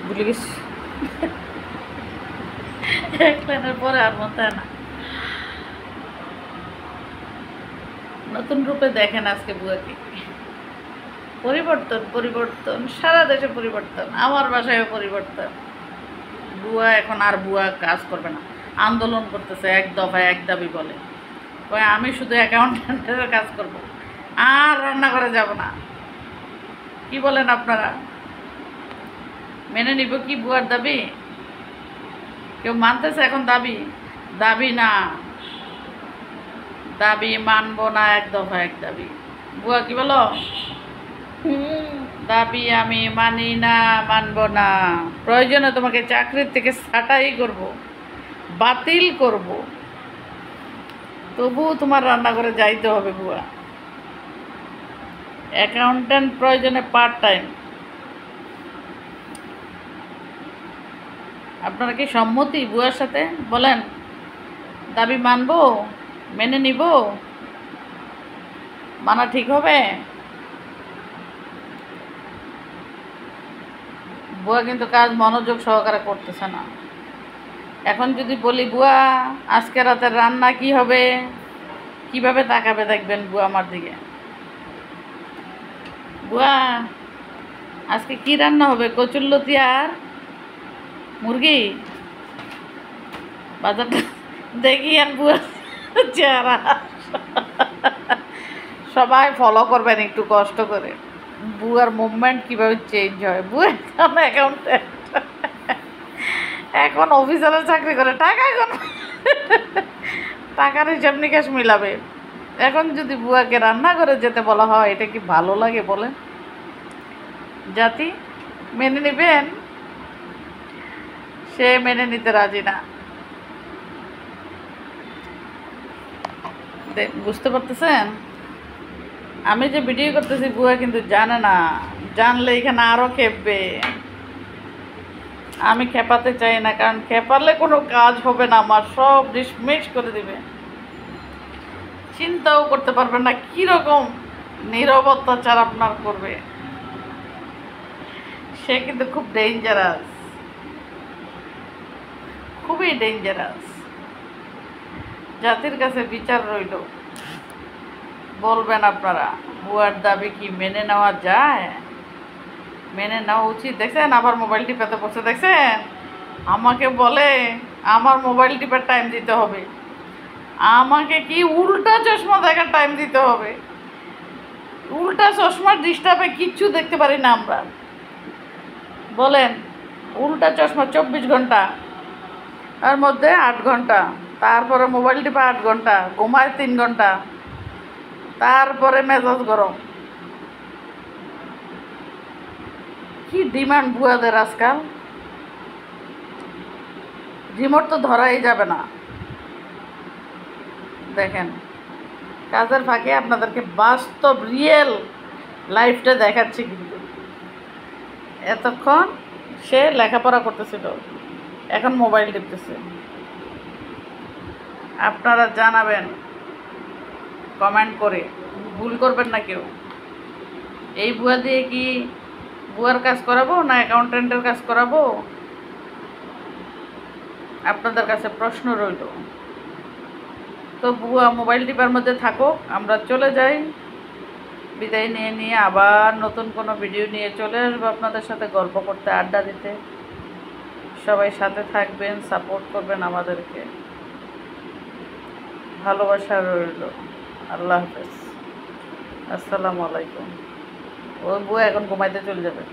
ভুলে গেছি এক লাইনের পরে আর মনে হয় না। নতুন রূপে দেখেন আজকে বুয়াকে। পরিবর্তন পরিবর্তন, সারা দেশে পরিবর্তন, আমার বাসায়ও পরিবর্তন। বুয়া এখন আর বুয়া কাজ করবে না, আন্দোলন করতেছে, এক দফায় এক দাবি বলে। কয় আমি শুধু অ্যাকাউন্টেন্টের কাজ করব, আর রান্না করে যাব না। কি বলেন আপনারা? মেনে নিব কি বুয়ার দাবি? কেউ মানতেছে এখন দাবি? দাবি না, দাবি মানবো না, এক দফা এক দাবি। বুয়া কি বলো? দাবি আমি মানি না, মানবো না। প্রয়োজনে তোমাকে চাকরির থেকে ছাঁটাই করব, বাতিল করব, তবুও তোমার রান্না করে যাইতে হবে বুয়া। অ্যাকাউন্ট্যান্ট প্রয়োজনে পার্ট টাইম। আপনারা কি সম্মতি বুয়ার সাথে? বলেন, দাবি মানবো, মেনে নিব, মানা ঠিক হবে? বুয়া কিন্তু কাজ মনোযোগ সহকারে করতেছে না। এখন যদি বলি বুয়া আজকে রাতের রান্না কি হবে, কিভাবে তাকাবে দেখবেন বুয়া আমার দিকে। বুয়া আজকে কি রান্না হবে? কচুরলতি আর মুরগি? বাজারটা দেখি আর বুয়া চেহারা। সবাই ফলো করবেন একটু কষ্ট করে, বুয়ার মুভমেন্ট কীভাবে চেঞ্জ হয়। বুয়া এখন অ্যাকাউন্টেন্ট, এখন অফিসারের চাকরি করে, টাকা এখন টাকার হিসাব নিকাশ মিলাবে। এখন যদি বুয়াকে রান্না করে যেতে বলা হয়, এটা কি ভালো লাগে বলেন? জাতি মেনে নেবেন? সে মেনে নিতে রাজি না। বুঝতে পারতেছেন? আমি যে ভিডিও করতেছি বুয়া কিন্তু জানে না, জানলে এখানে আরও খেপবে। আমি খেপাতে চাই না, কারণ খেপালে কোনো কাজ হবে না, আমার সব ডিসমিস করে দিবে। চিন্তাও করতে পারবেন না কীরকম নীরব অত্যাচার আপনার করবে। সে কিন্তু খুব ডেঞ্জারাস, খুবই ডেঞ্জারাস। জাতির কাছে বিচার রইল, বলবেন আপনারা বুয়ার দাবি কি মেনে নেওয়া যায়? মেনে নেওয়া উচিত? দেখছেন আবার মোবাইল টিপাতে বসে, দেখছেন? আমাকে বলে আমার মোবাইল টিপার টাইম দিতে হবে, আমাকে কি উল্টা চশমা দেখার টাইম দিতে হবে। উল্টা চশমার ডিস্টার্বে কিচ্ছু দেখতে পারি না আমরা। বলেন, উল্টা চশমা 24 ঘন্টা, তার মধ্যে 8 ঘন্টা, তারপরে মোবাইল টিপা 8 ঘন্টা, ঘুমায় 3 ঘন্টা, তারপরে মেজাজ গরম। কি ডিমান্ড বুয়াদের আজকাল! রিমোট তো ধরাই যাবে না। দেখেন, কাজের ফাঁকে আপনাদেরকে বাস্তব রিয়েল লাইফটা দেখাচ্ছি। কিন্তু এতক্ষণ সে লেখাপড়া করতেছিল, এখন মোবাইল টিপতেছে। আপনারা জানাবেন কমেন্ট করে, ভুল করবেন না কেউ। এই বুয়া দিয়ে কি বুয়ার কাজ করাবো না অ্যাকাউন্টেন্টের কাজ করাবো? আপনাদের কাছে প্রশ্ন রইল। তো বুয়া মোবাইল টিপার মধ্যে থাকুক, আমরা চলে যাই। বিদায় নিয়ে আবার নতুন কোনো ভিডিও নিয়ে চলে আসবো আপনাদের সাথে গল্প করতে, আড্ডা দিতে। সবাই সাথে থাকবেন, সাপোর্ট করবেন আমাদেরকে। ভালোবাসা রইল। আল্লাহ হাফেজ, আসসালামু আলাইকুম। ওই বুয়া এখন ঘুমাইতে চলে যাবে।